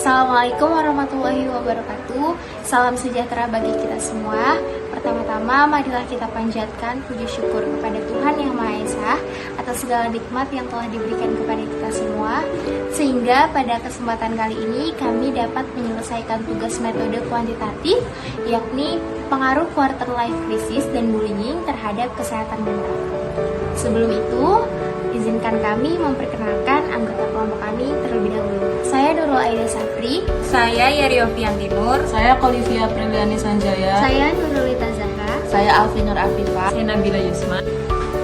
Assalamualaikum warahmatullahi wabarakatuh. Salam sejahtera bagi kita semua. Pertama-tama, marilah kita panjatkan puji syukur kepada Tuhan Yang Maha Esa atas segala nikmat yang telah diberikan kepada kita semua, sehingga pada kesempatan kali ini kami dapat menyelesaikan tugas metode kuantitatif, yakni pengaruh quarter life crisis dan bullying terhadap kesehatan mental. Sebelum itu, izinkan kami memperkenalkan anggota kelompok kami terlebih dahulu. Saya Nurul Aida Safri. Saya Yeriofian Tinur. Saya Kolivia Priliani Sanjaya. Saya Nurulita Zahra. Saya Alfinur Afifah. Saya Nabila Yusma.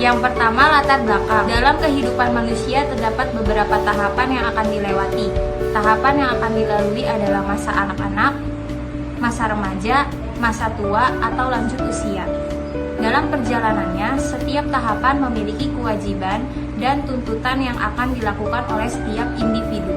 Yang pertama, latar belakang. Dalam kehidupan manusia terdapat beberapa tahapan yang akan dilewati. Tahapan yang akan dilalui adalah masa anak-anak, masa remaja, masa tua, atau lanjut usia. Dalam perjalanannya, setiap tahapan memiliki kewajiban dan tuntutan yang akan dilakukan oleh setiap individu.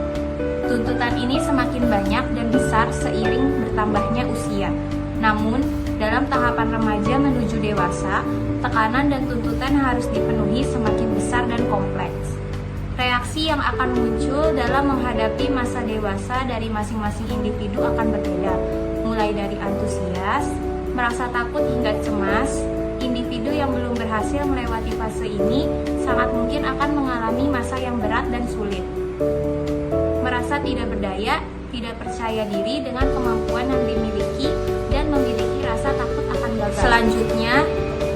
Tuntutan ini semakin banyak dan besar seiring bertambahnya usia. Namun, dalam tahapan remaja menuju dewasa, tekanan dan tuntutan harus dipenuhi semakin besar dan kompleks. Reaksi yang akan muncul dalam menghadapi masa dewasa dari masing-masing individu akan berbeda, mulai dari antusias, merasa takut hingga cemas. Individu yang belum berhasil melewati fase ini sangat mungkin akan mengalami masa yang berat dan sulit. Merasa tidak berdaya, tidak percaya diri dengan kemampuan yang dimiliki, dan memiliki rasa takut akan gagal. Selanjutnya,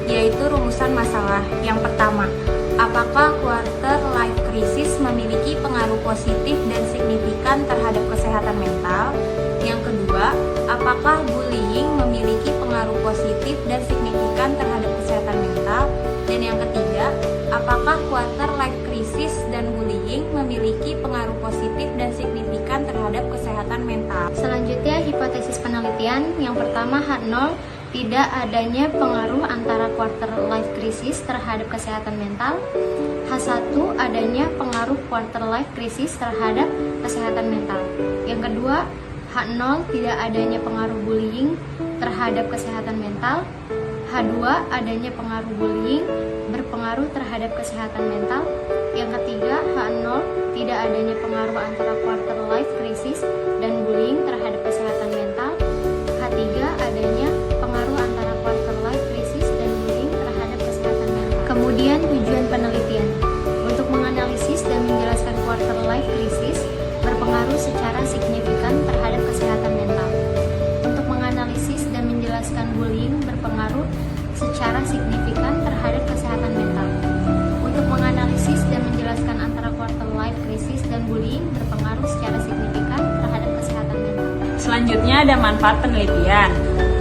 yaitu rumusan masalah. Yang pertama, apakah quarter life crisis memiliki pengaruh positif dan signifikan terhadap kesehatan mental? Yang kedua, apakah bullying memiliki pengaruh positif dan signifikan terhadap kesehatan mental? Dan yang ketiga, apakah quarter life crisis dan bullying memiliki pengaruh positif dan signifikan terhadap kesehatan mental? Selanjutnya, hipotesis penelitian. Yang pertama, H0, tidak adanya pengaruh antara quarter life crisis terhadap kesehatan mental. H1, adanya pengaruh quarter life crisis terhadap kesehatan mental. Yang kedua, H0, tidak adanya pengaruh bullying terhadap kesehatan mental. H2, adanya pengaruh bullying berpengaruh terhadap kesehatan mental. Yang ketiga, H0, tidak adanya pengaruh antara quarter life crisis dan bullying terhadap kesehatan mental. H3, adanya pengaruh antara quarter life crisis dan bullying terhadap kesehatan mental. Kemudian tujuan penelitian untuk menganalisis dan menjelaskan quarter life crisis berpengaruh secara signifikan terhadap kesehatan mental. Untuk menganalisis dan menjelaskan bullying berpengaruh secara signifikan terhadap kesehatan mental. Untuk menganalisis dan menjelaskan antara quarter life crisis dan bullying berpengaruh secara signifikan terhadap kesehatan mental. Selanjutnya ada manfaat penelitian.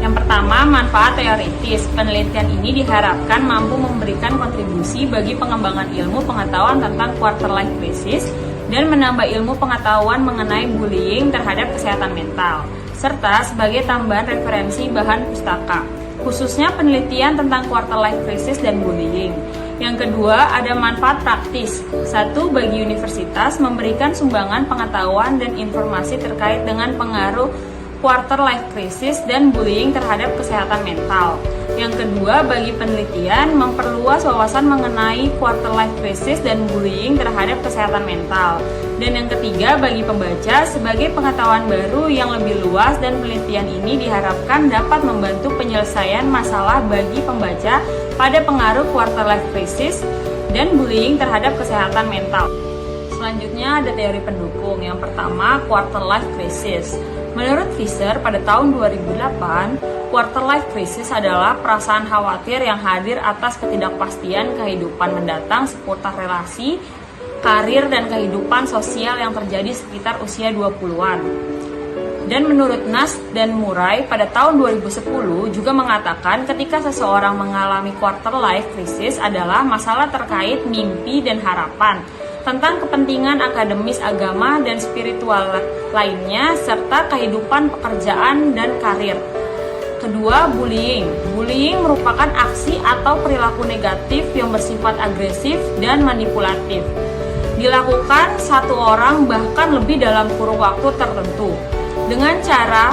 Yang pertama, manfaat teoritis. Penelitian ini diharapkan mampu memberikan kontribusi bagi pengembangan ilmu pengetahuan tentang quarter life crisis dan menambah ilmu pengetahuan mengenai bullying terhadap kesehatan mental, serta sebagai tambahan referensi bahan pustaka, khususnya penelitian tentang quarter life crisis dan bullying. Yang kedua, ada manfaat praktis. Satu, bagi universitas memberikan sumbangan pengetahuan dan informasi terkait dengan pengaruh quarter life crisis dan bullying terhadap kesehatan mental. Yang kedua, bagi penelitian memperluas wawasan mengenai quarter life crisis dan bullying terhadap kesehatan mental. Dan yang ketiga, bagi pembaca sebagai pengetahuan baru yang lebih luas, dan penelitian ini diharapkan dapat membantu penyelesaian masalah bagi pembaca pada pengaruh quarter life crisis dan bullying terhadap kesehatan mental. Selanjutnya ada teori pendukung. Yang pertama, quarter life crisis. Menurut Fisher, pada tahun 2008, quarter life crisis adalah perasaan khawatir yang hadir atas ketidakpastian kehidupan mendatang seputar relasi, karir, dan kehidupan sosial yang terjadi sekitar usia 20-an. Dan menurut Nas dan Murray pada tahun 2010 juga mengatakan ketika seseorang mengalami quarter life crisis adalah masalah terkait mimpi dan harapan, tentang kepentingan akademis, agama, dan spiritual lainnya, serta kehidupan pekerjaan dan karir. Kedua, bullying. Bullying merupakan aksi atau perilaku negatif yang bersifat agresif dan manipulatif. Dilakukan satu orang bahkan lebih dalam kurun waktu tertentu, dengan cara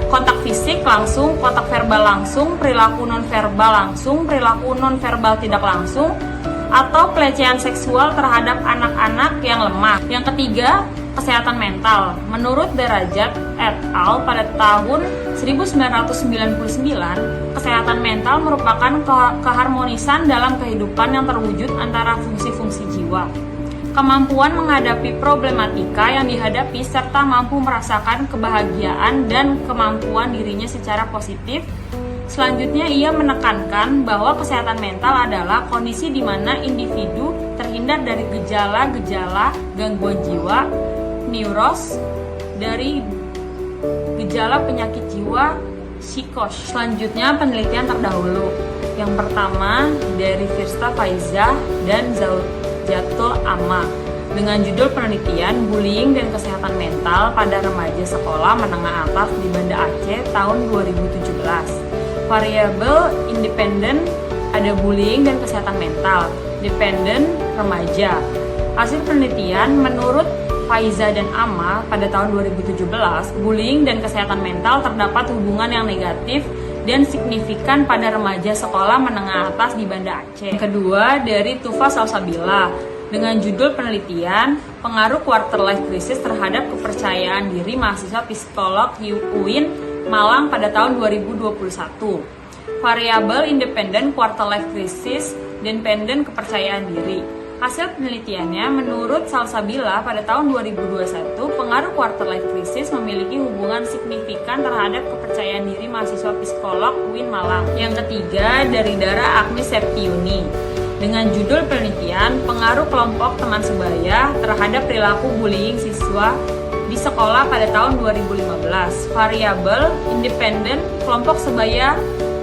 kontak fisik langsung, kontak verbal langsung, perilaku non-verbal langsung, perilaku non-verbal tidak langsung, atau pelecehan seksual terhadap anak-anak yang lemah. Yang ketiga, Kesehatan mental. Menurut Derajat et al. Pada tahun 1999, kesehatan mental merupakan keharmonisan dalam kehidupan yang terwujud antara fungsi-fungsi jiwa, kemampuan menghadapi problematika yang dihadapi, serta mampu merasakan kebahagiaan dan kemampuan dirinya secara positif. Selanjutnya, ia menekankan bahwa kesehatan mental adalah kondisi di mana individu terhindar dari gejala-gejala gangguan jiwa, neuros, dari gejala penyakit jiwa, psikos. Selanjutnya, penelitian terdahulu. Yang pertama dari Firsta Faiza dan Zaujatul Amma dengan judul penelitian Bullying dan Kesehatan Mental pada Remaja Sekolah Menengah Atas di Banda Aceh tahun 2017. Variabel independen ada bullying dan kesehatan mental, dependen remaja. Hasil penelitian menurut Faiza dan Amma pada tahun 2017, bullying dan kesehatan mental terdapat hubungan yang negatif dan signifikan pada remaja sekolah menengah atas di Banda Aceh. Kedua dari Tufa Salsabila dengan judul penelitian Pengaruh Quarter Life Crisis terhadap kepercayaan diri mahasiswa psikolog UIN Malang pada tahun 2021. Variabel independen quarter life crisis dependen kepercayaan diri. Hasil penelitiannya menurut Salsabila pada tahun 2021, pengaruh quarter life crisis memiliki hubungan signifikan terhadap kepercayaan diri mahasiswa psikolog UIN Malang. Yang ketiga dari Dara Agnes Septiuni dengan judul penelitian Pengaruh Kelompok Teman Sebaya terhadap Perilaku Bullying Siswa di Sekolah pada tahun 2015. Variabel independen kelompok sebaya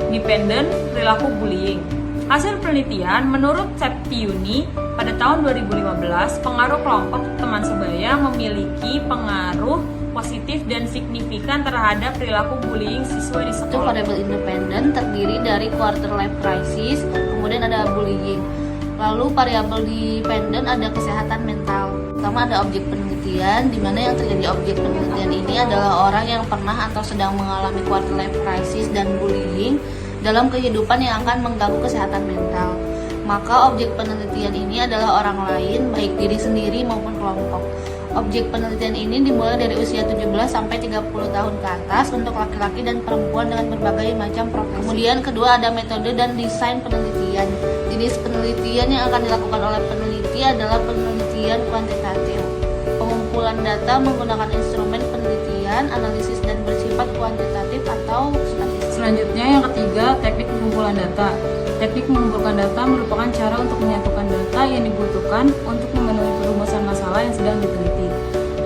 dependen perilaku bullying. Hasil penelitian menurut Septiuni pada tahun 2015, pengaruh kelompok teman sebaya memiliki pengaruh positif dan signifikan terhadap perilaku bullying siswa di Itu sekolah. variabel independen terdiri dari quarter life crisis, kemudian ada bullying. Lalu variabel dependen ada kesehatan mental. Pertama ada objek penelitian, di mana yang terjadi objek penelitian ini adalah orang yang pernah atau sedang mengalami quarter life crisis dan bullying dalam kehidupan yang akan mengganggu kesehatan mental. Maka objek penelitian ini adalah orang lain, baik diri sendiri maupun kelompok. Objek penelitian ini dimulai dari usia 17 sampai 30 tahun ke atas untuk laki-laki dan perempuan dengan berbagai macam profesi. Kemudian kedua ada metode dan desain penelitian. Jenis penelitian yang akan dilakukan oleh peneliti adalah penelitian kuantitatif. Pengumpulan data menggunakan instrumen penelitian, analisis dan bersifat kuantitatif atau statistik. Selanjutnya yang ketiga, teknik pengumpulan data. Teknik mengumpulkan data merupakan cara untuk menyatukan data yang dibutuhkan untuk memenuhi perumusan masalah yang sedang diteliti.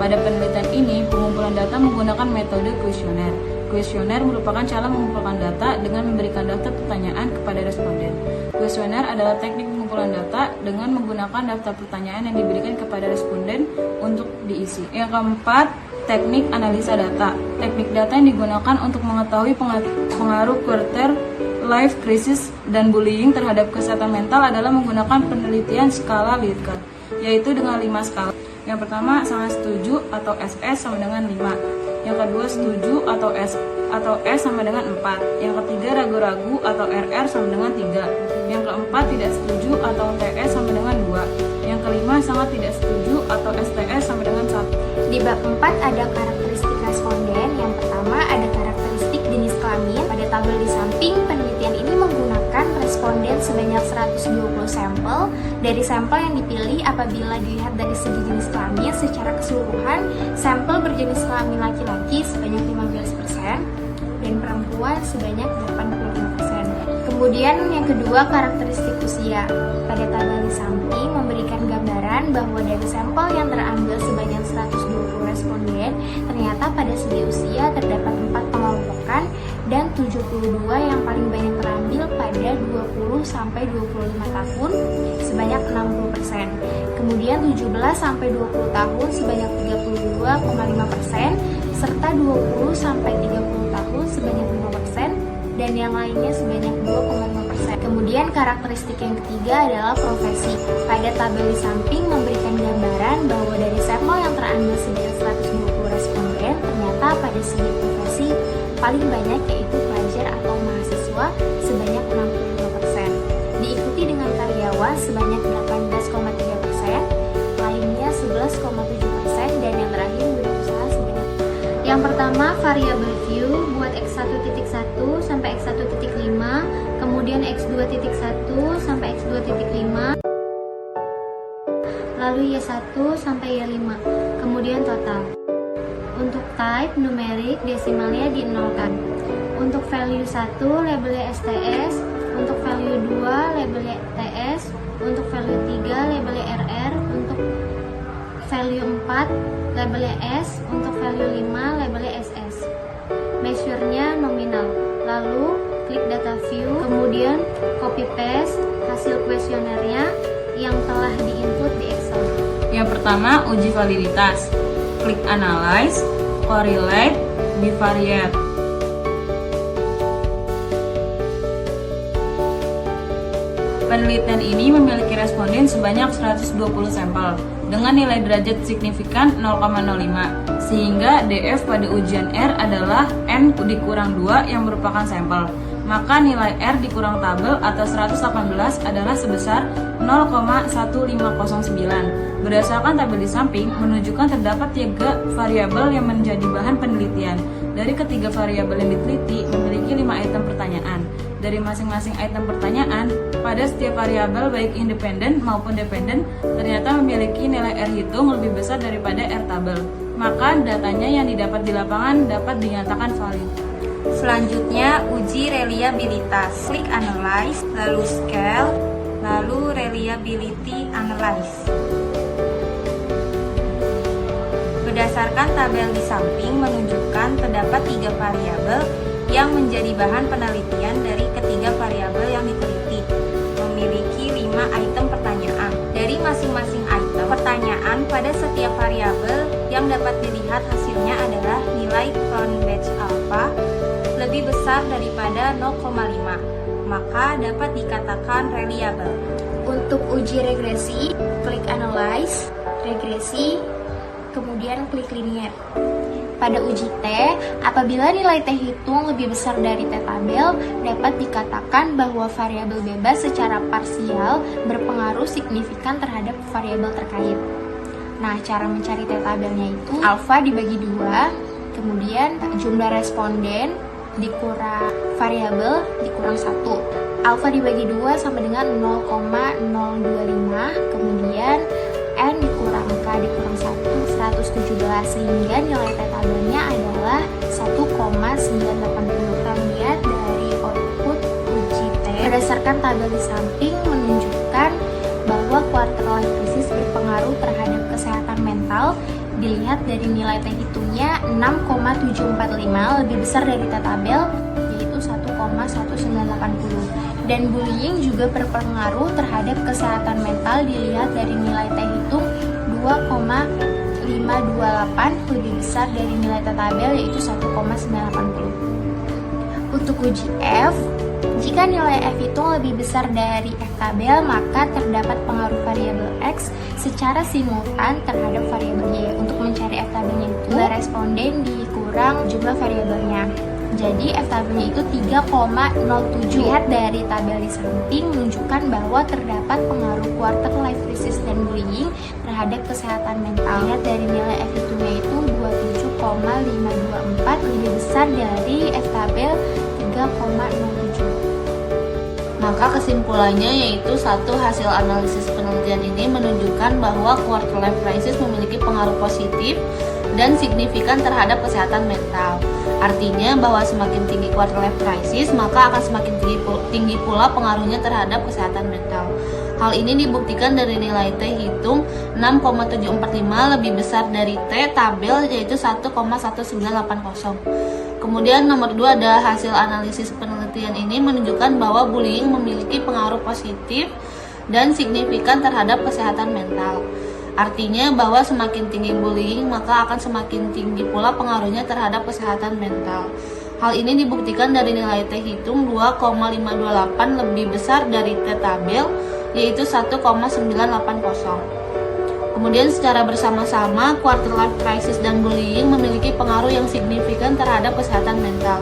Pada penelitian ini, pengumpulan data menggunakan metode kuesioner. Kuesioner merupakan cara mengumpulkan data dengan memberikan daftar pertanyaan kepada responden. Kuesioner adalah teknik pengumpulan data dengan menggunakan daftar pertanyaan yang diberikan kepada responden untuk diisi. Yang keempat, teknik analisa data. Teknik data yang digunakan untuk mengetahui pengaruh quarter life crisis dan bullying terhadap kesehatan mental adalah menggunakan penelitian skala Likert, yaitu dengan 5 skala. Yang pertama sangat setuju atau SS sama dengan 5. Yang kedua setuju atau S sama dengan 4. Yang ketiga ragu-ragu atau RR sama dengan 3. Yang keempat tidak setuju atau TS sama dengan 2. Yang kelima sangat tidak setuju atau STS sama dengan 1. Di bab 4 ada karakteristik responden. Yang pertama ada karakteristik jenis kelamin. Pada tabel di samping, penelitian ini menggunakan responden sebanyak 120 sampel. Dari sampel yang dipilih, apabila dilihat dari segi jenis kelamin secara keseluruhan, sampel berjenis kelamin laki-laki sebanyak 15% dan perempuan sebanyak 85%. Kemudian yang kedua, karakteristik usia. Pada tabel di samping memberikan gambaran bahwa dari sampel yang terambil sebanyak 120 responden, ternyata pada segi usia terdapat 4 pengelompokan dan 72 yang paling banyak terambil pada 20 sampai 25 tahun sebanyak 60%. Kemudian 17 sampai 20 tahun sebanyak 32,5% serta 20 sampai 30 tahun sebanyak 5% dan yang lainnya sebanyak 2,5%. Kemudian karakteristik yang ketiga adalah profesi. Pada tabel di samping memberikan gambaran bahwa dari sampel yang terambil sebanyak 120 responden, ternyata pada segi profesi paling banyak yaitu pelajar atau mahasiswa sebanyak 65%. Diikuti dengan karyawan sebanyak 18,3%, lainnya 11,7%, dan yang terakhir Yang pertama, variabel view buat x1.1 sampai x1.5, kemudian x2.1 sampai x2.5, lalu y1 sampai y5, kemudian total. Untuk type numerik, desimalnya dinolkan. Untuk value 1 labelnya STS, untuk value 2 labelnya TS, untuk value 3 labelnya RR, untuk value 4 labelnya S, untuk value 5 labelnya SS. Measure-nya nominal. Lalu klik data view, kemudian copy paste hasil kuesionernya yang telah diinput di Excel. Yang pertama, uji validitas. Klik Analyze, Correlate, Bivariate. Penelitian ini memiliki responden sebanyak 120 sampel dengan nilai derajat signifikan 0,05, sehingga DF pada ujian R adalah N dikurang 2 yang merupakan sampel. Maka nilai R dikurang tabel atau 118 adalah sebesar 0,1509. Berdasarkan tabel di samping, menunjukkan terdapat 3 variabel yang menjadi bahan penelitian. Dari ketiga variabel yang diteliti, memiliki 5 item pertanyaan. Dari masing-masing item pertanyaan, pada setiap variabel baik independen maupun dependen, ternyata memiliki nilai R hitung lebih besar daripada R tabel. Maka datanya yang didapat di lapangan dapat dinyatakan valid. Selanjutnya, uji reliabilitas. Klik Analyze, lalu Scale, lalu Reliability Analyze. Berdasarkan tabel di samping menunjukkan terdapat 3 variabel yang menjadi bahan penelitian dari ketiga variabel yang diteliti, memiliki 5 item pertanyaan. Dari masing-masing item pertanyaan pada setiap variabel yang dapat dilihat hasilnya adalah nilai crown batch alpha lebih besar daripada 0,5, maka dapat dikatakan reliable. Untuk uji regresi, klik Analyze, Regresi, kemudian klik Linear. Pada uji T, apabila nilai T hitung lebih besar dari T tabel, dapat dikatakan bahwa variabel bebas secara parsial berpengaruh signifikan terhadap variabel terkait. Nah, cara mencari T tabelnya itu alfa dibagi 2, kemudian jumlah responden dikurang variabel dikurang 1. Alfa dibagi 2 sama dengan 0,025, kemudian N dikurang K dikurang 117, sehingga nilai T tabelnya adalah 1,980. Kita lihat dari output uji T. Berdasarkan tabel di samping menunjukkan bahwa quarter life crisis berpengaruh terhadap kesehatan mental. Dilihat dari nilai T hitungnya 6,745, lebih besar dari T tabel yaitu 1,1980. Dan bullying juga berpengaruh terhadap kesehatan mental. Dilihat dari nilai T hitung 2,528, lebih besar dari nilai T tabel yaitu 1,980. Untuk uji F, jika nilai F hitung lebih besar dari F tabel, maka terdapat pengaruh variabel X secara simultan terhadap variabel Y. Untuk mencari F tabelnya itu, jumlah responden dikurang jumlah variabelnya. Jadi F tabelnya itu 3,07. Lihat dari tabel di samping menunjukkan bahwa terdapat pengaruh quarter life crisis dan bullying terhadap kesehatan mental. Lihat dari nilai F hitungnya itu 27,524, lebih besar dari F tabel 3,07. Maka kesimpulannya yaitu satu, hasil analisis penelitian ini menunjukkan bahwa quarter life crisis memiliki pengaruh positif dan signifikan terhadap kesehatan mental. Artinya bahwa semakin tinggi quarter life crisis, maka akan semakin tinggi pula pengaruhnya terhadap kesehatan mental. Hal ini dibuktikan dari nilai T hitung 6,745 lebih besar dari T tabel yaitu 1,1980. Kemudian nomor 2 ada hasil analisis penelitian ini menunjukkan bahwa bullying memiliki pengaruh positif dan signifikan terhadap kesehatan mental. Artinya bahwa semakin tinggi bullying maka akan semakin tinggi pula pengaruhnya terhadap kesehatan mental. Hal ini dibuktikan dari nilai T hitung 2,528 lebih besar dari T tabel yaitu 1,980. Kemudian secara bersama-sama, quarter life crisis dan bullying memiliki pengaruh yang signifikan terhadap kesehatan mental.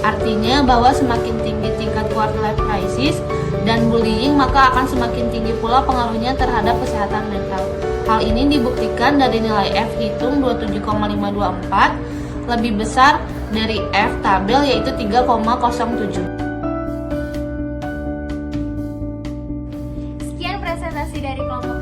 Artinya bahwa semakin tinggi tingkat quarter life crisis dan bullying, maka akan semakin tinggi pula pengaruhnya terhadap kesehatan mental. Hal ini dibuktikan dari nilai F hitung 27,524 lebih besar dari F tabel yaitu 3,07. Sekian presentasi dari kelompok